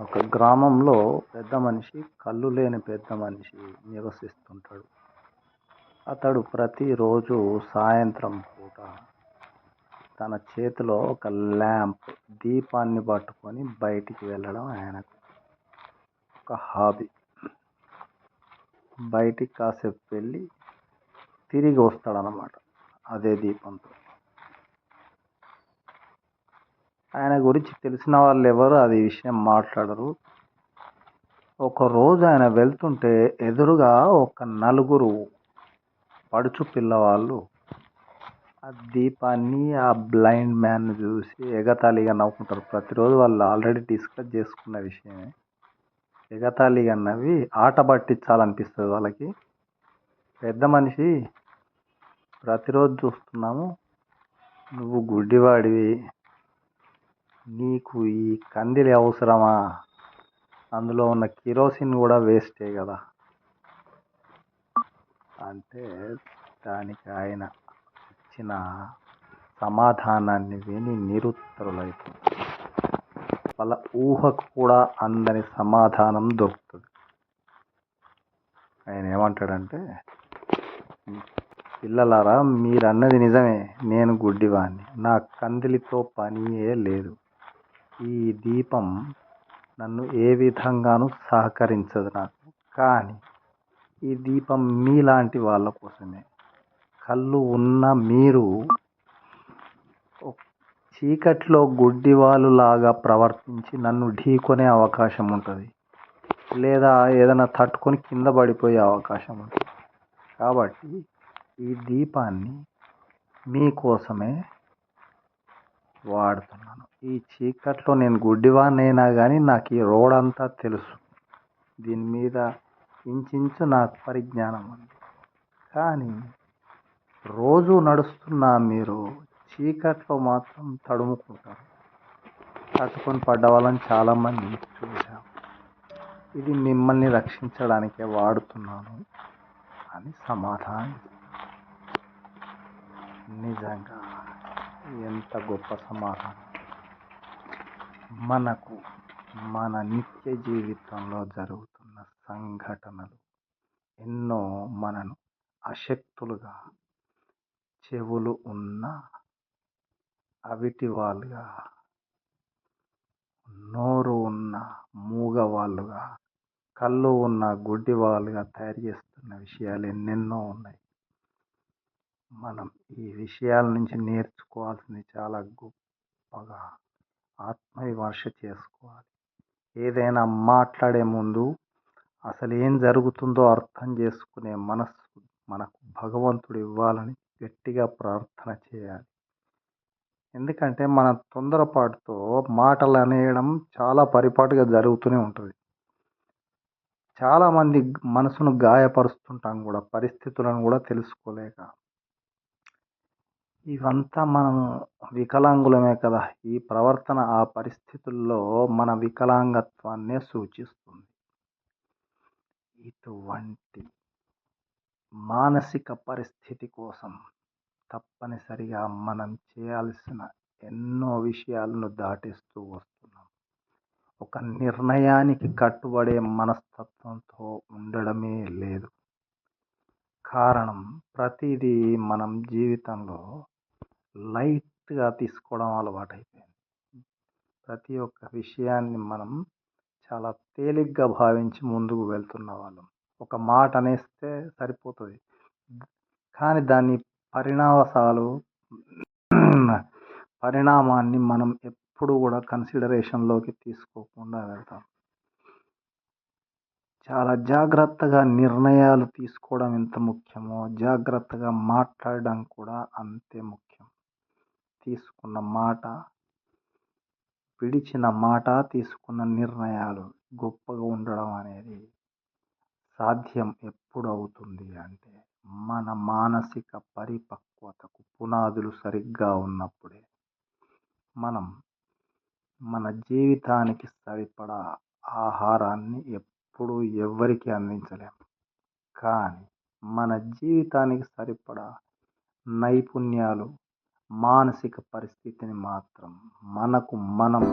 ఒక గ్రామంలో పెద్ద మనిషి, కళ్ళు లేని పెద్ద మనిషి నివసిస్తుంటాడు. అతడు ప్రతిరోజు సాయంత్రం పూట తన చేతిలో ఒక ల్యాంప్, దీపాన్ని పట్టుకొని బయటికి వెళ్ళడం ఆయనకు ఒక హాబీ. బయటికి కాసేపు వెళ్ళి తిరిగి వస్తాడనమాట అదే దీపంతో. ఆయన గురించి తెలిసిన వాళ్ళు ఎవరు అది విషయం మాట్లాడరు. ఒకరోజు ఆయన వెళ్తుంటే ఎదురుగా ఒక నలుగురు పడుచు పిల్లవాళ్ళు ఆ దీపాన్ని, ఆ బ్లైండ్ మ్యాన్ని చూసి ఎగతాళిగా నవ్వుకుంటారు. ప్రతిరోజు వాళ్ళు ఆల్రెడీ డిస్కస్ చేసుకున్న విషయమే. ఎగతాళిగా నవ్వి ఆట పట్టించాలనిపిస్తుంది వాళ్ళకి. పెద్ద మనిషి, ప్రతిరోజు చూస్తున్నాము, నువ్వు గుడ్డివాడివి, నీకు ఈ కందిలి అవసరమా, అందులో ఉన్న కిరోసిన్ కూడా వేస్టే కదా అంటే దానికి ఆయన ఇచ్చిన సమాధానాన్ని విని నిరుత్తరులైపోతుంది. వాళ్ళ ఊహకు కూడా అందని సమాధానం దొరుకుతుంది. ఆయన ఏమంటాడంటే, పిల్లలారా, మీరన్నది నిజమే, నేను గుడ్డివాణ్ణి, నా కందిలితో పనియే లేదు. ఈ దీపం నన్ను ఏ విధంగానూ సహకరించదు నాకు. కానీ ఈ దీపం మీలాంటి వాళ్ళ కోసమే. కళ్ళు ఉన్న మీరు చీకట్లో గుడ్డివాళ్ళు లాగా ప్రవర్తించి నన్ను ఢీకొనే అవకాశం ఉంటుంది, లేదా ఏదైనా తట్టుకొని కింద పడిపోయే అవకాశం ఉంటుంది. కాబట్టి ఈ దీపాన్ని మీకోసమే వాడుతున్నాను. ఈ చీకట్లో నేను గుడ్డివాడినైనా కానీ నాకు ఈ రోడ్ అంతా తెలుసు, దీని మీద ఇంచుమించు నాకు పరిజ్ఞానం ఉంది. కానీ రోజు నడుస్తున్నా మీరు చీకట్లో మాత్రం తడుముకుంటారు. తట్టుకొని పడ్డ వాళ్ళని చాలామంది చూశాం. ఇది మిమ్మల్ని రక్షించడానికే వాడుతున్నాను అని సమాధానం. నిజంగా ఎంత గొప్ప సమాధానం. మనకు మన నిత్య జీవితంలో జరుగుతున్న సంఘటనలు ఎన్నో మనను అశక్తులుగా, చెవులు ఉన్న అవిటి వాళ్ళుగా, నోరు ఉన్న మూగవాళ్ళుగా, కళ్ళు ఉన్న గుడ్డి వాళ్ళుగా తయారు చేస్తున్న విషయాలు ఎన్నెన్నో ఉన్నాయి. మనం ఈ విషయాల నుంచి నేర్చుకోవాల్సింది చాలా గొప్పగా ఆత్మవిమర్శ చేసుకోవాలి. ఏదైనా మాట్లాడే ముందు అసలు ఏం జరుగుతుందో అర్థం చేసుకునే మనస్సు మనకు భగవంతుడు ఇవ్వాలని గట్టిగా ప్రార్థన చేయాలి. ఎందుకంటే మన తొందరపాటుతో మాటలు అనేయడం చాలా పరిపాటుగా జరుగుతూనే ఉంటుంది. చాలామంది మనసును గాయపరుస్తుంటాం కూడా, పరిస్థితులను కూడా తెలుసుకోలేక. ఇవంతా మనం వికలాంగులమే కదా. ఈ ప్రవర్తన ఆ పరిస్థితుల్లో మన వికలాంగత్వాన్నే సూచిస్తుంది. ఇటువంటి మానసిక పరిస్థితి కోసం తప్పనిసరిగా మనం చేయాల్సిన ఎన్నో విషయాలను దాటిస్తూ వస్తున్నాం. ఒక నిర్ణయానికి కట్టుబడే మనస్తత్వంతో ఉండడమే లేదు. కారణం, ప్రతిదీ మనం జీవితంలో లైట్గా తీసుకోవడం అలవాటైపోయింది. ప్రతి ఒక్క విషయాన్ని మనం చాలా తేలిగ్గా భావించి ముందుకు వెళ్తున్న వాళ్ళం. ఒక మాట అనేస్తే సరిపోతుంది, కానీ దాని పరిణామాన్ని మనం ఎప్పుడు కూడా కన్సిడరేషన్లోకి తీసుకోకుండా వెళ్తాం. చాలా జాగ్రత్తగా నిర్ణయాలు తీసుకోవడం ఎంత ముఖ్యమో, జాగ్రత్తగా మాట్లాడడం కూడా అంతే ముఖ్యం. తీసుకున్న మాట, విడిచిన మాట, తీసుకున్న నిర్ణయాలు గొప్పగా ఉండడం అనేది సాధ్యం ఎప్పుడు అవుతుంది అంటే మన మానసిక పరిపక్వతకు పునాదులు సరిగ్గా ఉన్నప్పుడే. మనం మన జీవితానికి సరిపడా ఆహారాన్ని ఎప్పుడు ఎవ్వరికి అందించలేము, కానీ మన జీవితానికి సరిపడా నైపుణ్యాలు, మానసిక పరిస్థితిని మాత్రం మనకు మనం